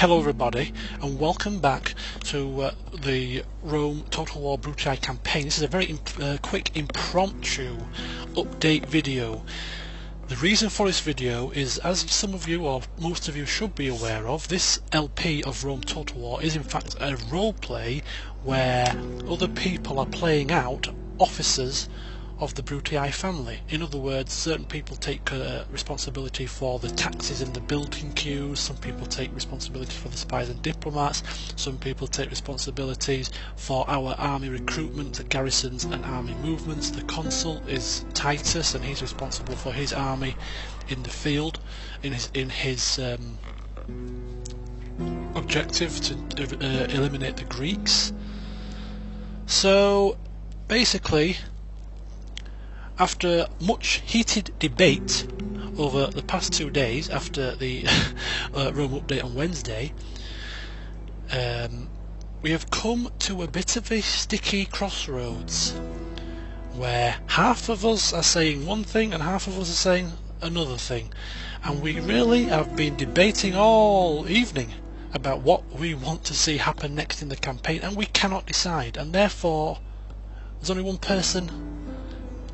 Hello everybody, and welcome back to the Rome Total War Brutii campaign. This is a very quick impromptu update video. The reason for this video is, as some of you or most of you should be aware of, this LP of Rome Total War is in fact a roleplay where other people are playing out officers of the Brutii family. In other words, certain people take responsibility for the taxes in the building queues, some people take responsibility for the spies and diplomats, some people take responsibilities for our army recruitment, the garrisons and army movements. The consul is Titus and he's responsible for his army in the field, in his objective to eliminate the Greeks. So basically, after much heated debate over the past 2 days after the Rome update on Wednesday, we have come to a bit of a sticky crossroads where half of us are saying one thing and half of us are saying another thing, and we really have been debating all evening about what we want to see happen next in the campaign, and we cannot decide, and therefore there's only one person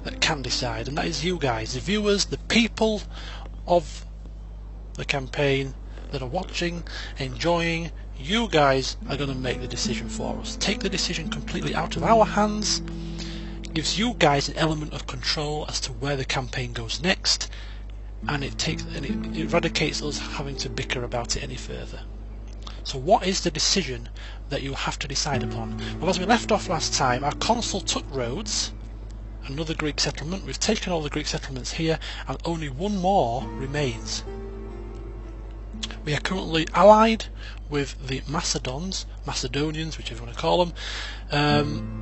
that can decide, and that is you guys, the viewers, the people of the campaign that are watching, enjoying. You guys are going to make the decision for us. Take the decision completely out of our hands. It gives you guys an element of control as to where the campaign goes next, and it eradicates us having to bicker about it any further. So what is the decision that you have to decide upon? Well, as we left off last time, our consul took Rhodes, another Greek settlement. We've taken all the Greek settlements here, and only one more remains. We are currently allied with the Macedonians, whichever you want to call them,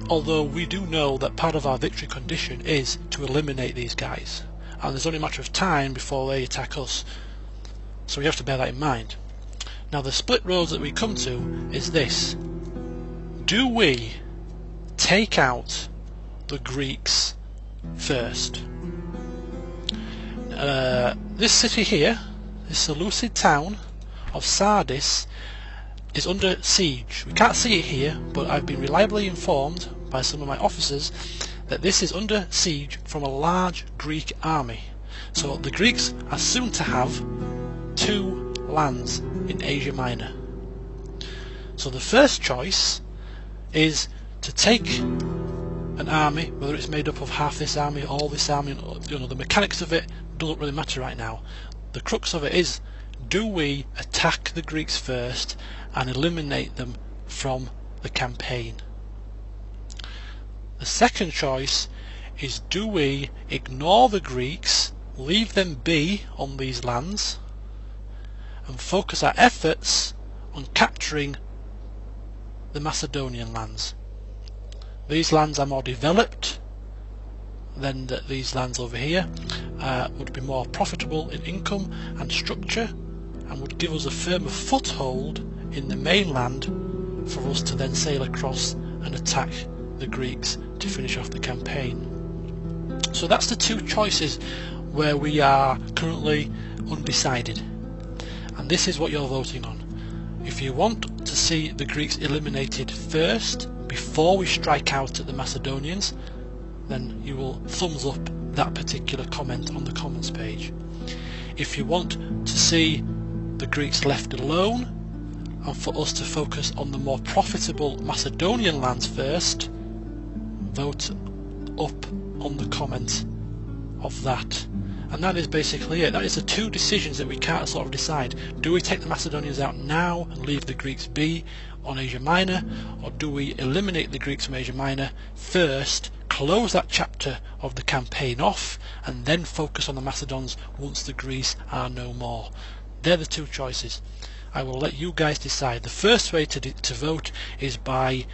although we do know that part of our victory condition is to eliminate these guys, and there's only a matter of time before they attack us, so we have to bear that in mind. Now the split roads that we come to is this: do we take out the Greeks first? This city here, this Seleucid town of Sardis, is under siege. We can't see it here, but I've been reliably informed by some of my officers that this is under siege from a large Greek army. So the Greeks are soon to have 2 lands in Asia Minor. So the first choice is to take an army, whether it's made up of half this army, all this army, the mechanics of it doesn't really matter right now. The crux of it is, do we attack the Greeks first and eliminate them from the campaign? The second choice is, do we ignore the Greeks, leave them be on these lands, and focus our efforts on capturing the Macedonian lands? These lands are more developed than these lands over here, would be more profitable in income and structure, and would give us a firmer foothold in the mainland for us to then sail across and attack the Greeks to finish off the campaign. So that's the 2 choices where we are currently undecided, and this is what you're voting on. If you want to see the Greeks eliminated first before we strike out at the Macedonians, then you will thumbs up that particular comment on the comments page. If you want to see the Greeks left alone and for us to focus on the more profitable Macedonian lands first, vote up on the comment of that. And that is basically it. That is the 2 decisions that we can't sort of decide. Do we take the Macedonians out now and leave the Greeks be on Asia Minor, or do we eliminate the Greeks from Asia Minor first, close that chapter of the campaign off, and then focus on the Macedons once the Greeks are no more? They're the 2 choices. I will let you guys decide. The first way to vote is by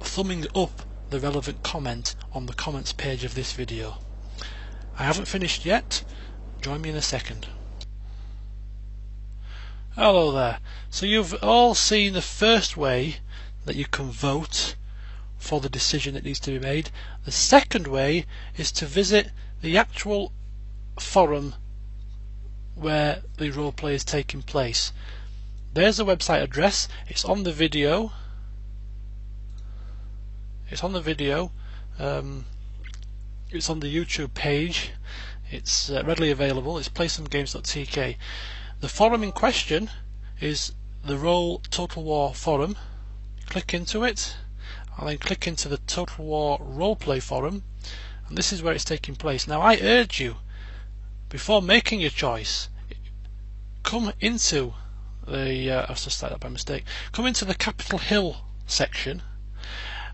thumbing up the relevant comment on the comments page of this video. I haven't finished yet. Join me in a second. Hello there. So you've all seen the first way that you can vote for the decision that needs to be made. The second way is to visit the actual forum where the roleplay is taking place. There's the website address. It's on the video. It's on the video. It's on the YouTube page. It's readily available. It's playsomegames.tk. The forum in question is the Roll Total War forum. Click into it, and then click into the Total War Roleplay forum, and this is where it's taking place. Now I urge you, before making your choice, come into the I've just started that by mistake. Come into the Capitol Hill section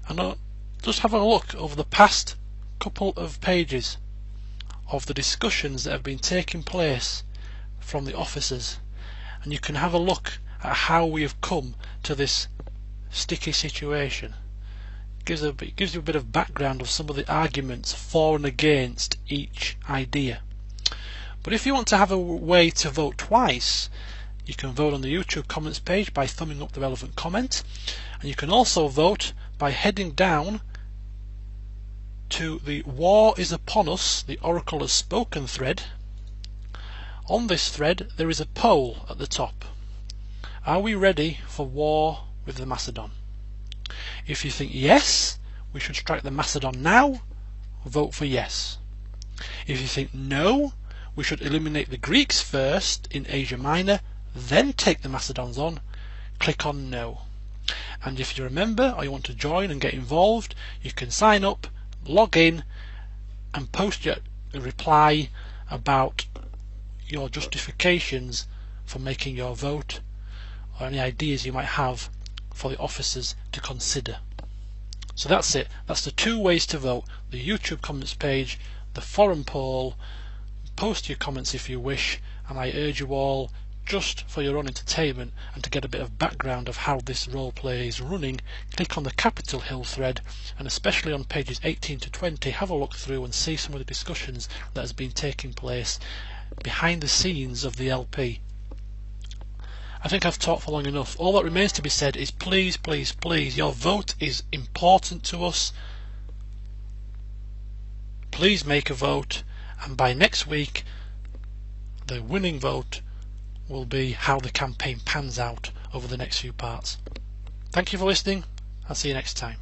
and just have a look over the past couple of pages of the discussions that have been taking place from the officers, and you can have a look at how we have come to this sticky situation. It gives you a bit of background of some of the arguments for and against each idea. But if you want to have a way to vote twice, you can vote on the YouTube comments page by thumbing up the relevant comment, and you can also vote by heading down to the War is Upon Us, the Oracle has spoken thread. On this thread there is a poll at the top. Are we ready for war with the Macedon? If you think yes, we should strike the Macedon now, vote for yes. If you think no, we should eliminate the Greeks first in Asia Minor, then take the Macedons on, click on no. And if you're a member or you want to join and get involved, you can sign up, log in and post your reply about your justifications for making your vote, or any ideas you might have for the officers to consider. So that's it. That's the two ways to vote: the YouTube comments page, the forum poll. Post your comments if you wish, and I urge you all, just for your own entertainment and to get a bit of background of how this roleplay is running, click on the Capitol Hill thread, and especially on pages 18 to 20 have a look through and see some of the discussions that has been taking place behind the scenes of the LP. I think I've talked for long enough. All that remains to be said is please, please, please, your vote is important to us. Please make a vote, and by next week the winning vote will be how the campaign pans out over the next few parts. Thank you for listening. I'll see you next time.